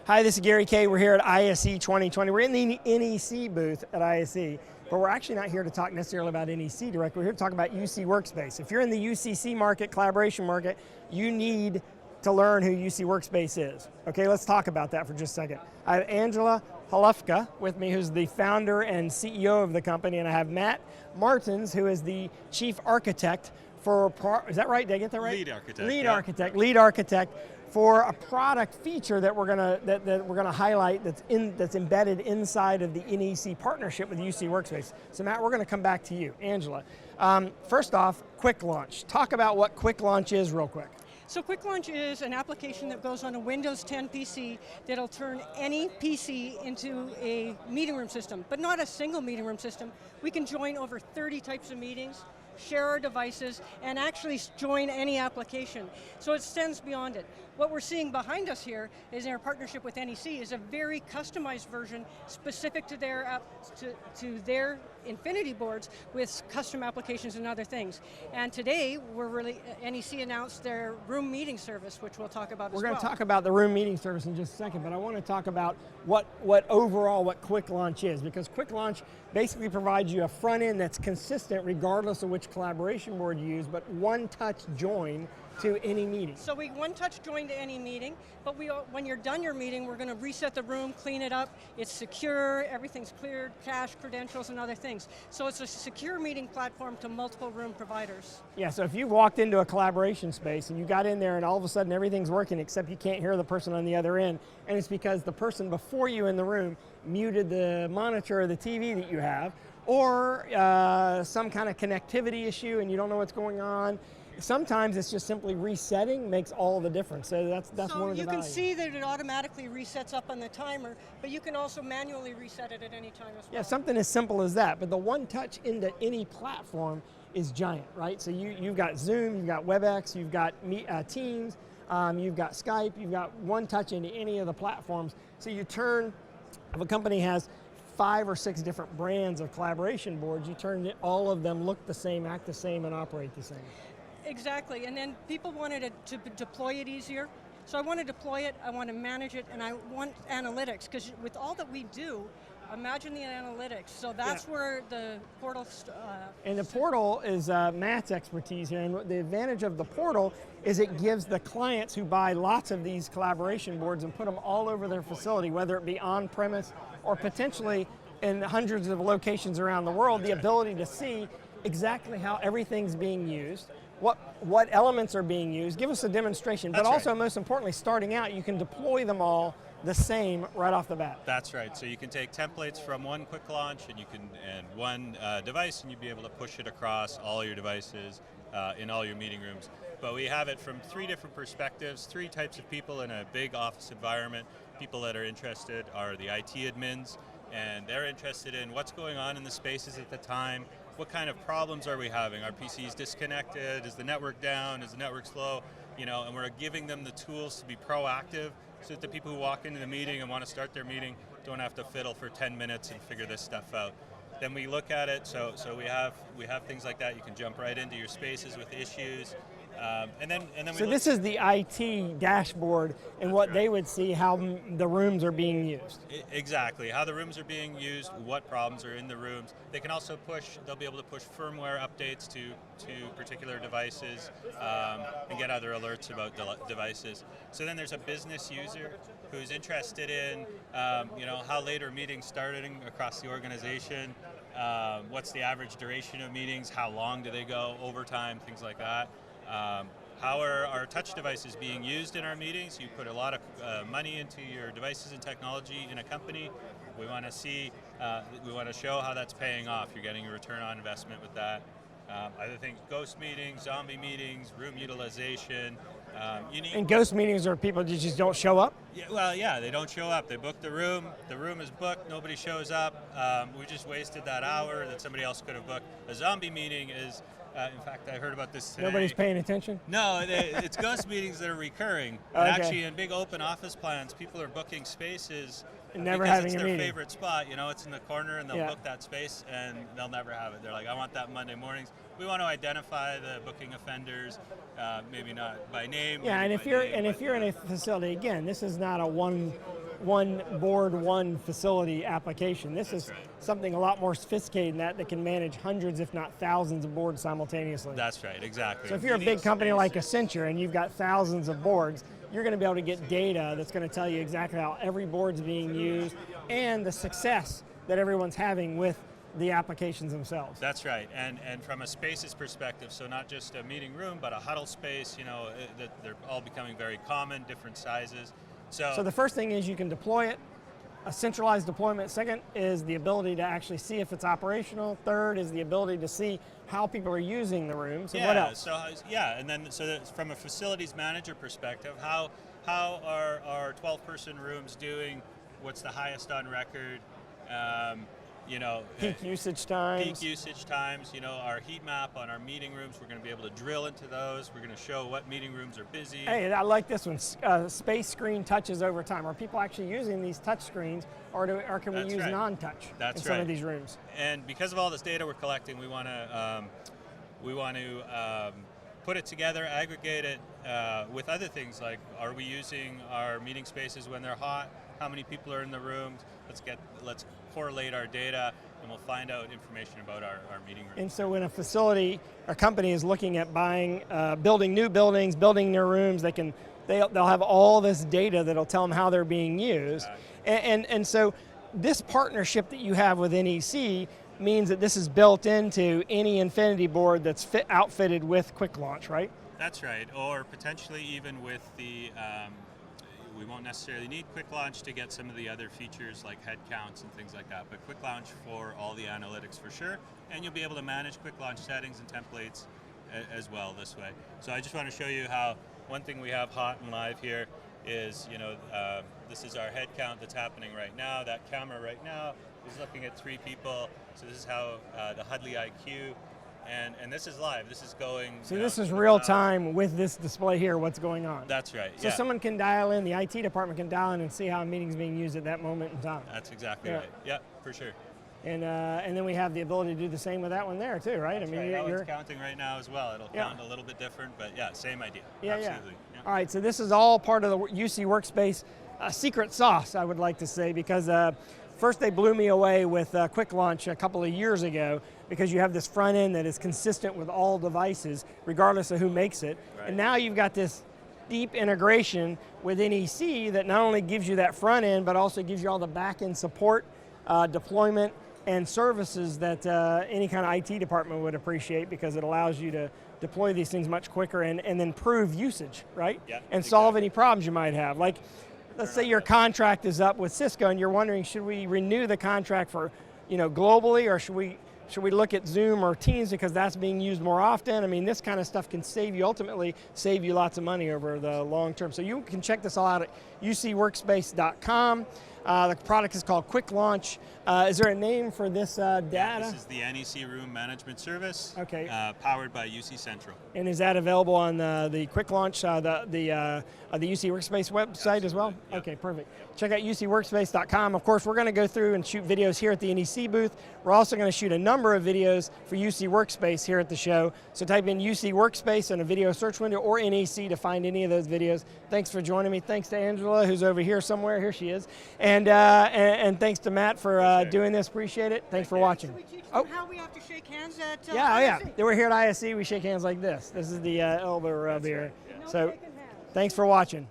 Hi, this is Gary Kay. We're here at ISE 2020. We're in the NEC booth at ISE, but we're actually not here to talk necessarily about NEC directly. We're here to talk about UCWorkspace. If you're in the UCC market, collaboration market, you need to learn who UCWorkspace is. Okay, let's talk about that for just a second. I have Angela Halufka with me, who's the founder and CEO of the company, and I have Matt Martins, who is the chief architect for, is that right? Did I get that right? Lead architect. Lead architect for a product feature that we're gonna highlight that's embedded inside of the NEC partnership with UCWorkspace. So Matt, we're going to come back to you, Angela. First off, QuickLaunch. Talk about what QuickLaunch is real quick. So QuickLaunch is an application that goes on a Windows 10 PC that'll turn any PC into a meeting room system, but not a single meeting room system. We can join over 30 types of meetings, share our devices, and actually join any application. So it extends beyond it. What we're seeing behind us here is in our partnership with NEC is a very customized version specific to their their InfinityBoards with custom applications and other things. And today, NEC announced their room meeting service, which we'll talk about as well. We're going to talk about the room meeting service in just a second, but I want to talk about what QuickLaunch is, because QuickLaunch basically provides you a front end that's consistent regardless of which collaboration board you use, but one-touch join to any meeting. So we one-touch join to any meeting, but when you're done your meeting, we're going to reset the room, clean it up, it's secure, everything's cleared, cache, credentials, and other things. So it's a secure meeting platform to multiple room providers. Yeah, so if you walked into a collaboration space and you got in there and all of a sudden everything's working except you can't hear the person on the other end, and it's because the person before you in the room muted the monitor or the TV that you have, or some kind of connectivity issue and you don't know what's going on. Sometimes it's just simply resetting makes all the difference. So that's one of the values. So you can see that it automatically resets up on the timer, but you can also manually reset it at any time as well. Yeah, something as simple as that, but the one touch into any platform is giant, right? So you've got Zoom, you've got WebEx, you've got Teams, you've got Skype, you've got one touch into any of the platforms. So you turn, if a company has 5 or 6 different brands of collaboration boards, you turn all of them look the same, act the same, and operate the same. Exactly, and then people wanted to deploy it easier. So I want to deploy it, I want to manage it, and I want analytics, because with all that we do, imagine the analytics. So that's where the portal... and the portal is Matt's expertise here, and the advantage of the portal is it gives the clients who buy lots of these collaboration boards and put them all over their facility, whether it be on-premise or potentially in hundreds of locations around the world, the ability to see exactly how everything's being used, what elements are being used, give us a demonstration, but also most importantly, starting out, you can deploy them all the same right off the bat. That's right, so you can take templates from one QuickLaunch and one device, and you'd be able to push it across all your devices in all your meeting rooms. But we have it from 3 different perspectives, 3 types of people in a big office environment. People that are interested are the IT admins, and they're interested in what's going on in the spaces at the time. What kind of problems are we having? Are PCs disconnected? Is the network down? Is the network slow? You know, and we're giving them the tools to be proactive so that the people who walk into the meeting and want to start their meeting don't have to fiddle for 10 minutes and figure this stuff out. Then we look at it, so we have things like that. You can jump right into your spaces with issues. And then so this is the IT dashboard and what they would see how the rooms are being used. Exactly, how the rooms are being used, what problems are in the rooms. They can also they'll be able to push firmware updates to particular devices and get other alerts about devices. So then there's a business user who's interested in how late are meetings starting across the organization, what's the average duration of meetings, how long do they go, overtime, things like that. How are our touch devices being used in our meetings? You put a lot of money into your devices and technology in a company. We want to see, we want to show how that's paying off. You're getting a return on investment with that. Other things, ghost meetings, zombie meetings, room utilization. And ghost meetings are people that just don't show up? Yeah, well, yeah, they don't show up. They book the room is booked, nobody shows up. We just wasted that hour that somebody else could have booked. A zombie meeting is, in fact, I heard about this today. Nobody's paying attention? No, it's ghost meetings that are recurring. Okay. Actually, in big open office plans, people are booking spaces and never because having it's a their meeting. Favorite spot. You know, it's in the corner, and they'll book that space, and they'll never have it. They're like, I want that Monday mornings. We want to identify the booking offenders, maybe not by name. Yeah, and if you're in a facility, again, this is not a one one board, one facility application. This is something a lot more sophisticated than that can manage hundreds, if not thousands of boards simultaneously. That's right, exactly. So if you're a big company like Accenture and you've got thousands of boards, you're going to be able to get data that's going to tell you exactly how every board's being used and the success that everyone's having with the applications themselves. That's right, and from a spaces perspective, so not just a meeting room, but a huddle space, you know, they're all becoming very common, different sizes. So the first thing is you can deploy it, a centralized deployment. Second is the ability to actually see if it's operational. Third is the ability to see how people are using the rooms. And what else? And then from a facilities manager perspective, how are our 12-person rooms doing? What's the highest on record? You know, peak usage times. Peak usage times, you know, our heat map on our meeting rooms, we're going to be able to drill into those. We're going to show what meeting rooms are busy. Hey, I like this one. Space screen touches over time. Are people actually using these touch screens, or can we use non-touch in some of these rooms? And because of all this data we're collecting, we want to put it together, aggregate it with other things like, are we using our meeting spaces when they're hot? How many people are in the rooms? Let's correlate our data, and we'll find out information about our meeting rooms. And so when a facility or company is looking at buying, building new buildings, building their rooms, they'll have all this data that'll tell them how they're being used. And so this partnership that you have with NEC means that this is built into any InfinityBoard that's outfitted with QuickLaunch, right? That's right, or potentially even with the we won't necessarily need QuickLaunch to get some of the other features like head counts and things like that, but QuickLaunch for all the analytics for sure, and you'll be able to manage QuickLaunch settings and templates as well this way. So I just want to show you how one thing we have hot and live here is, you know, this is our head count that's happening right now. That camera right now is looking at 3 people, so this is how the Huddly IQ, and this is live. This is going. So this is real time with this display here, what's going on. That's right. So someone can dial in, the IT department can dial in and see how a meeting's being used at that moment in time. That's exactly right. Yeah, for sure. And then we have the ability to do the same with that one there too, right? That's you're counting right now as well. It'll count a little bit different, but yeah, same idea. Absolutely. Yeah. All right, so this is all part of the UCWorkspace secret sauce, I would like to say, because first they blew me away with QuickLaunch a couple of years ago, because you have this front end that is consistent with all devices, regardless of who makes it. Right. And now you've got this deep integration with NEC that not only gives you that front end, but also gives you all the back end support, deployment, and services that any kind of IT department would appreciate, because it allows you to deploy these things much quicker and then prove usage, right? Yeah, and solve any problems you might have. Like, let's say your contract is up with Cisco and you're wondering, should we renew the contract for, you know, globally, or should we look at Zoom or Teams because that's being used more often? I mean, this kind of stuff can ultimately save you lots of money over the long term. So you can check this all out at UCWorkspace.com. The product is called QuickLaunch. Is there a name for this data? Yeah, this is the NEC Room Management Service, powered by UC Central. And is that available on the QuickLaunch, the UC Workspace website as well? Yep. Okay, perfect. Check out UCWorkspace.com. Of course, we're going to go through and shoot videos here at the NEC booth. We're also going to shoot a number of videos for UC Workspace here at the show. So type in UC Workspace in a video search window or NEC to find any of those videos. Thanks for joining me. Thanks to Angela, who's over here somewhere. Here she is. And thanks to Matt for doing this. Appreciate it. Thanks for watching. Should we teach them how we have to shake hands at yeah. ISE? We're here at ISE. We shake hands like this. This is the elbow rub here. So thanks for watching.